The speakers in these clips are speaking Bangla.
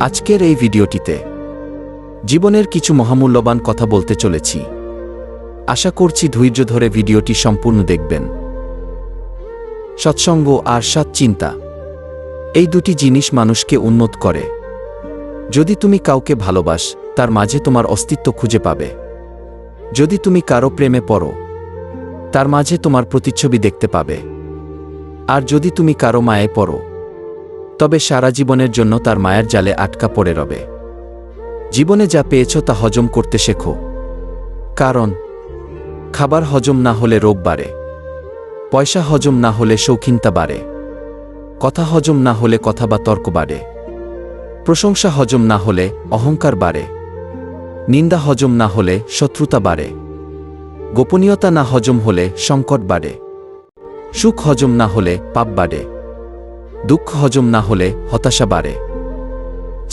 আজকের এই ভিডিওটিতে জীবনের কিছু মহামূল্যবান কথা বলতে চলেছি। আশা করছি ধৈর্য ধরে ভিডিওটি সম্পূর্ণ দেখবেন। সৎসঙ্গ আর সৎচিন্তা, এই দুটি জিনিস মানুষকে উন্নত করে। যদি তুমি কাউকে ভালোবাস, তার মাঝে তোমার অস্তিত্ব খুঁজে পাবে। যদি তুমি কারো প্রেমে পড়ো, তার মাঝে তোমার প্রতিচ্ছবি দেখতে পাবে। আর যদি তুমি কারো মায়ে পড়ো, তবে সারা জীবনের জন্য তার মায়ের জালে আটকা পড়ে রবে। জীবনে যা পেয়েছ তা হজম করতে শেখো, কারণ খাবার হজম না হলে রোগ বাড়ে, পয়সা হজম না হলে শৌখিনতা বাড়ে, কথা হজম না হলে কথা বা তর্ক বাড়ে, প্রশংসা হজম না হলে অহংকার বাড়ে, নিন্দা হজম না হলে শত্রুতা বাড়ে, গোপনীয়তা না হজম হলে সংকট বাড়ে, সুখ হজম না হলে পাপ বাড়ে, দুঃখ হজম না হলে হতাশা বাড়ে।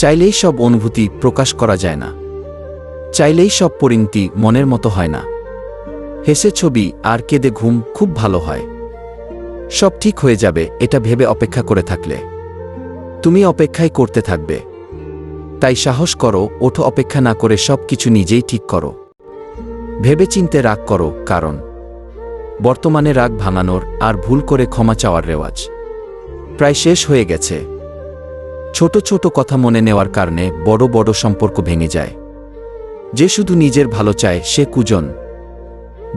চাইলেই সব অনুভূতি প্রকাশ করা যায় না, চাইলেই সব পরিণতি মনের মতো হয় না। হেসে ছবি আর কেঁদে ঘুম খুব ভালো হয়। সব ঠিক হয়ে যাবে এটা ভেবে অপেক্ষা করে থাকলে তুমি অপেক্ষাই করতে থাকবে। তাই সাহস করো, ওঠো, অপেক্ষা না করে সব কিছু নিজেই ঠিক করো। ভেবেচিন্তে রাগ করো, কারণ বর্তমানে রাগ ভাঙানোর আর ভুল করে ক্ষমা চাওয়ার রেওয়াজ প্রায় শেষ হয়ে গেছে। ছোট ছোট কথা মনে নেওয়ার কারণে বড় বড় সম্পর্ক ভেঙে যায়। যে শুধু নিজের ভালো চায় সে কুজন,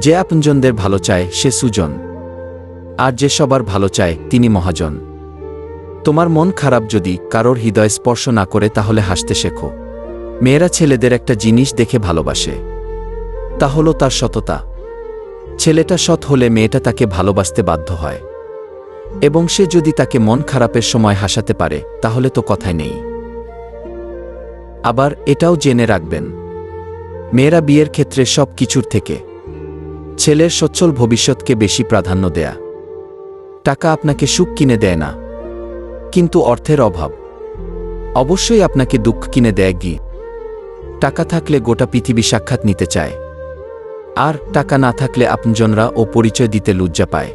যে আপনজনদের ভালো চায় সে সুজন, আর যে সবার ভালো চায় তিনি মহাজন। তোমার মন খারাপ যদি কারোর হৃদয় স্পর্শ না করে, তাহলে হাসতে শেখো। মেয়েরা ছেলেদের একটা জিনিস দেখে ভালোবাসে, তা হলো তার সততা। ছেলেটা সৎ হলে মেয়েটা তাকে ভালোবাসতে বাধ্য হয়, এবং সে যদি তাকে মন খারাপের সময় হাসাতে পারে, তাহলে তো কথাই নেই। আবার এটাও জেনে রাখবেন, মেয়েরা বিয়ের ক্ষেত্রে সব কিছুর থেকে ছেলের সচ্ছল ভবিষ্যৎকে বেশি প্রাধান্য দেয়া। টাকা আপনাকে সুখ কিনে দেয় না, কিন্তু অর্থের অভাব অবশ্যই আপনাকে দুঃখ কিনে দেয়। টাকা থাকলে গোটা পৃথিবী সাক্ষাৎ নিতে চায়, আর টাকা না থাকলে আপনজনরা ও পরিচয় দিতে লজ্জা পায়।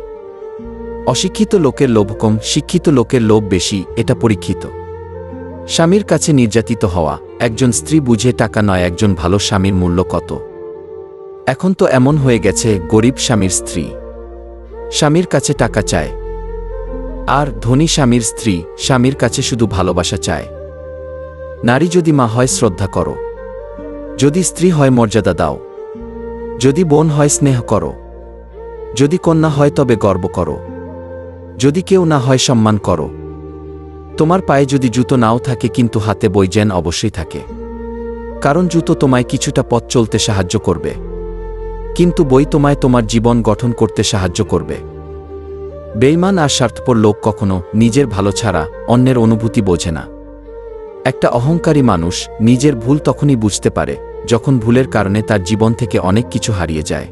অশিক্ষিত লোকের লোভ কম, শিক্ষিত লোকের লোভ বেশি, এটা পরীক্ষিত। স্বামীর কাছে নির্যাতিত হওয়া একজন স্ত্রী বুঝে টাকা নয় একজন ভালো স্বামীর মূল্য কত। এখন তো এমন হয়ে গেছে, গরিব স্বামীর স্ত্রী স্বামীর কাছে টাকা চায়, আর ধনী স্বামীর স্ত্রী স্বামীর কাছে শুধু ভালোবাসা চায়। নারী যদি মা হয় শ্রদ্ধা করো, যদি স্ত্রী হয় মর্যাদা দাও, যদি বোন হয় স্নেহ করো, যদি কন্যা হয় তবে গর্ব করো, যদি কেউ না হয় সম্মান করো। তোমার পায়ে যদি জুতো নাও থাকে কিন্তু হাতে বই যেন অবশ্যই থাকে, কারণ জুতো তোমায় কিছুটা পথ চলতে সাহায্য করবে, কিন্তু বই তোমায় তোমার জীবন গঠন করতে সাহায্য করবে। বেঈমান আর স্বার্থপর লোক কখনো নিজের ভালো ছাড়া অন্যের অনুভূতি বোঝে না। একটা অহংকারী মানুষ নিজের ভুল তখনই বুঝতে পারে যখন ভুলের কারণে তার জীবন থেকে অনেক কিছু হারিয়ে যায়।